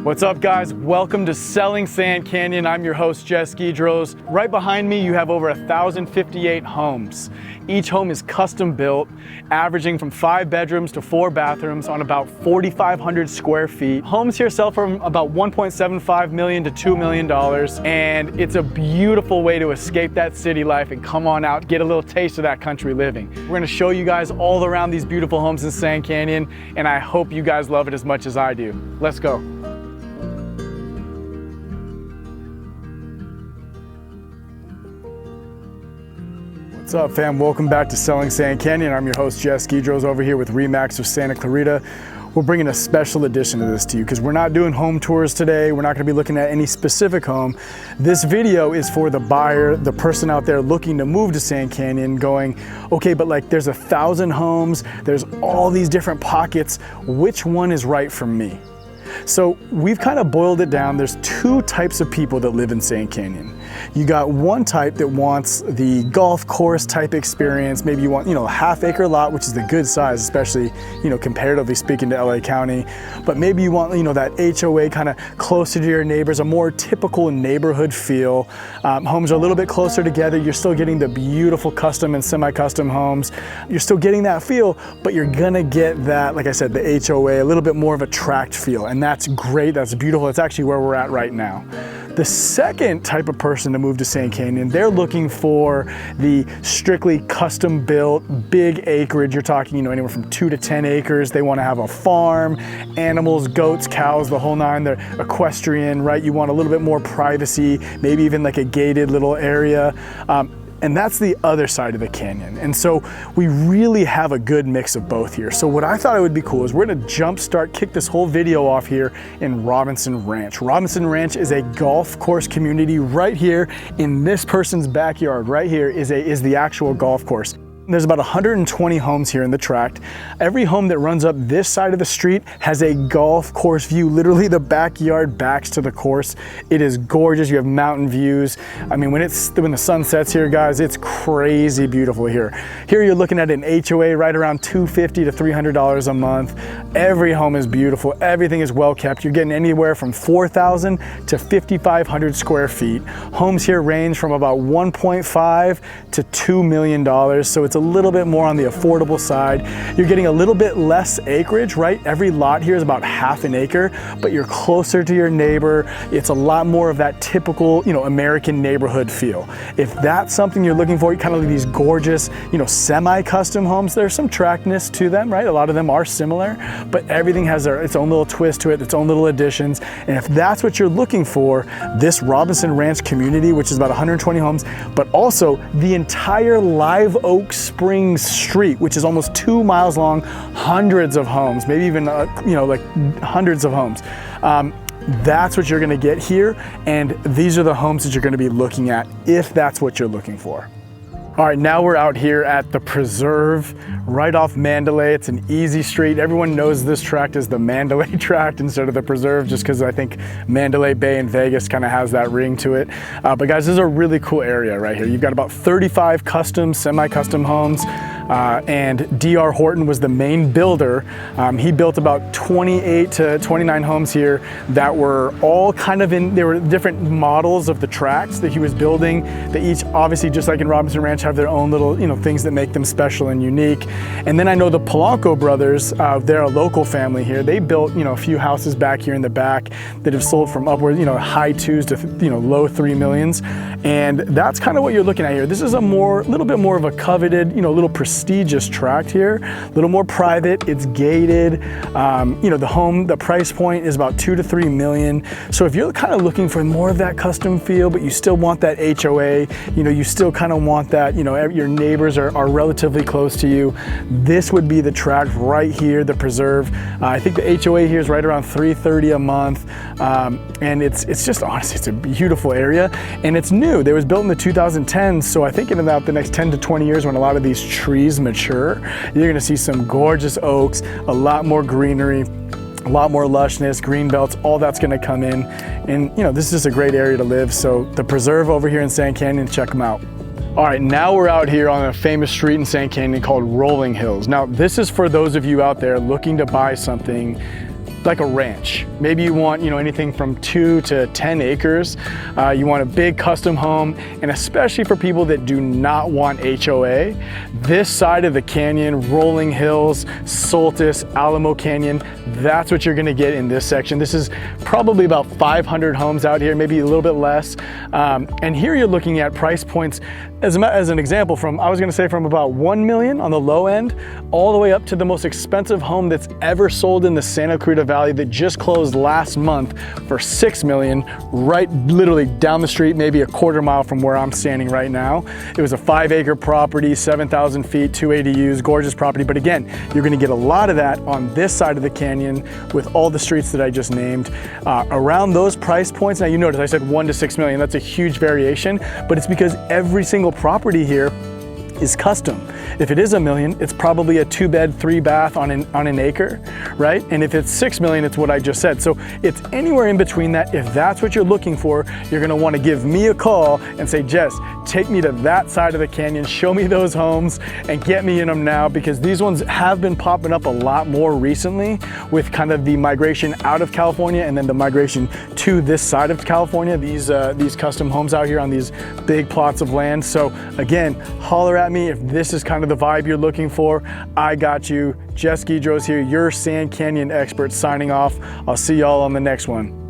What's up, guys? Welcome to Selling Sand Canyon. I'm your host, Jess Guidros. Right behind me, you have over 1,058 homes. Each home is custom built, averaging from 5 bedrooms to 4 bathrooms on about 4,500 square feet. Homes here sell from about $1.75 million to $2 million, and it's a beautiful way to escape that city life and come on out, get a little taste of that country living. We're gonna show you guys all around these beautiful homes in Sand Canyon, and I hope you guys love it as much as I do. Let's go. What's up, fam? Welcome back to Selling Sand Canyon. I'm your host, Jess Guidros, over here with Remax of Santa Clarita. We're bringing a special edition of this to you because we're not doing home tours today. We're not going to be looking at any specific home. This video is for the buyer, the person out there looking to move to Sand Canyon, going, okay, but like there's 1,000 homes, there's all these different pockets. Which one is right for me? So we've kind of boiled it down. There's 2 types of people that live in Sand Canyon. You got one type that wants the golf course type experience. Maybe you want, a half-acre lot, which is the good size, especially, comparatively speaking to LA County. But maybe you want, that HOA kind of closer to your neighbors, a more typical neighborhood feel. Homes are a little bit closer together. You're still getting the beautiful custom and semi-custom homes. You're still getting that feel, but you're gonna get that, like I said, the HOA, a little bit more of a tract feel. And that's great, that's beautiful. That's actually where we're at right now. The second type of person to move to Sand Canyon, they're looking for the strictly custom built, big acreage. You're talking, anywhere from 2 to 10 acres. They want to have a farm, animals, goats, cows, the whole nine. They're equestrian, right? You want a little bit more privacy, maybe even like a gated little area. And that's the other side of the canyon. And so we really have a good mix of both here. So what I thought it would be cool is we're gonna kick this whole video off here in Robinson Ranch. Robinson Ranch is a golf course community right here in this person's backyard. Right here is the actual golf course. There's about 120 homes here in the tract. Every home that runs up this side of the street has a golf course view. Literally the backyard backs to the course. It is gorgeous. You have mountain views. I mean, when the sun sets here, guys, it's crazy beautiful here. Here you're looking at an HOA right around $250 to $300 a month. Every home is beautiful. Everything is well kept. You're getting anywhere from 4,000 to 5,500 square feet. Homes here range from about $1.5 to $2 million. So it's a little bit more on the affordable side. You're getting a little bit less acreage, right? Every lot here is about half an acre, but you're closer to your neighbor. It's a lot more of that typical, American neighborhood feel. If that's something you're looking for, you kind of like these gorgeous, semi-custom homes. There's some tractness to them, right? A lot of them are similar, but everything has its own little twist to it, its own little additions. And if that's what you're looking for, this Robinson Ranch community, which is about 120 homes, but also the entire Live Oak Springs Street, which is almost 2 miles long, hundreds of homes, maybe even, like hundreds of homes. That's what you're gonna get here, and these are the homes that you're gonna be looking at if that's what you're looking for. All right, now we're out here at the Preserve, right off Mandalay. It's an easy street. Everyone knows this tract as the Mandalay tract instead of the Preserve, just because I think Mandalay Bay in Vegas kind of has that ring to it. But guys, this is a really cool area right here. You've got about 35 custom, semi-custom homes. And D.R. Horton was the main builder. He built about 28 to 29 homes here that were all kind of there were different models of the tracts that he was building. They each, obviously, just like in Robinson Ranch, have their own little, things that make them special and unique. And then I know the Polanco brothers, they're a local family here. They built, a few houses back here in the back that have sold from upward, high 2s to, low 3 millions. And that's kind of what you're looking at here. This is a little bit more of a coveted, little prestigious tract here, a little more private. It's gated. The price point is about 2 to 3 million. So if you're kind of looking for more of that custom feel, but you still want that HOA, you still kind of want that, your neighbors are relatively close to you, this would be the tract right here, the Preserve. I think the HOA here is right around $330 a month. And it's just, honestly, it's a beautiful area, and it's new. It was built in the 2010s, so I think in about the next 10 to 20 years, when a lot of these trees mature, you're gonna see some gorgeous oaks, a lot more greenery, a lot more lushness, green belts, all that's gonna come in. And this is just a great area to live. So the Preserve over here in Sand Canyon, check them out. All right, now we're out here on a famous street in Sand Canyon called Rolling Hills. Now, this is for those of you out there looking to buy something like a ranch. Maybe you want, anything from 2 to 10 acres. You want a big custom home, and especially for people that do not want HOA, this side of the canyon, rolling hills, Soltis, Alamo Canyon, that's what you're gonna get in this section. This is probably about 500 homes out here, maybe a little bit less. And here you're looking at price points, as an example, from about 1 million on the low end, all the way up to the most expensive home that's ever sold in the Santa Clarita Valley that just closed last month for 6 million, right literally down the street, maybe a quarter mile from where I'm standing right now. It was a 5-acre property, 7,000 feet, 2 ADUs, gorgeous property. But again, you're gonna get a lot of that on this side of the canyon with all the streets that I just named. Around those price points, now you notice I said 1 to 6 million, that's a huge variation, but it's because every single property here is custom. If it is $1 million, it's probably a 2-bed, 3-bath on an acre, right? And if it's 6 million, it's what I just said. So it's anywhere in between that. If that's what you're looking for, you're gonna wanna give me a call and say, Jess, take me to that side of the canyon, show me those homes and get me in them now, because these ones have been popping up a lot more recently with kind of the migration out of California and then the migration to this side of California, these custom homes out here on these big plots of land. So again, holler at me if this is kind of the vibe you're looking for. I got you. Jess Guidros here, your Sand Canyon expert, signing off. I'll see y'all on the next one.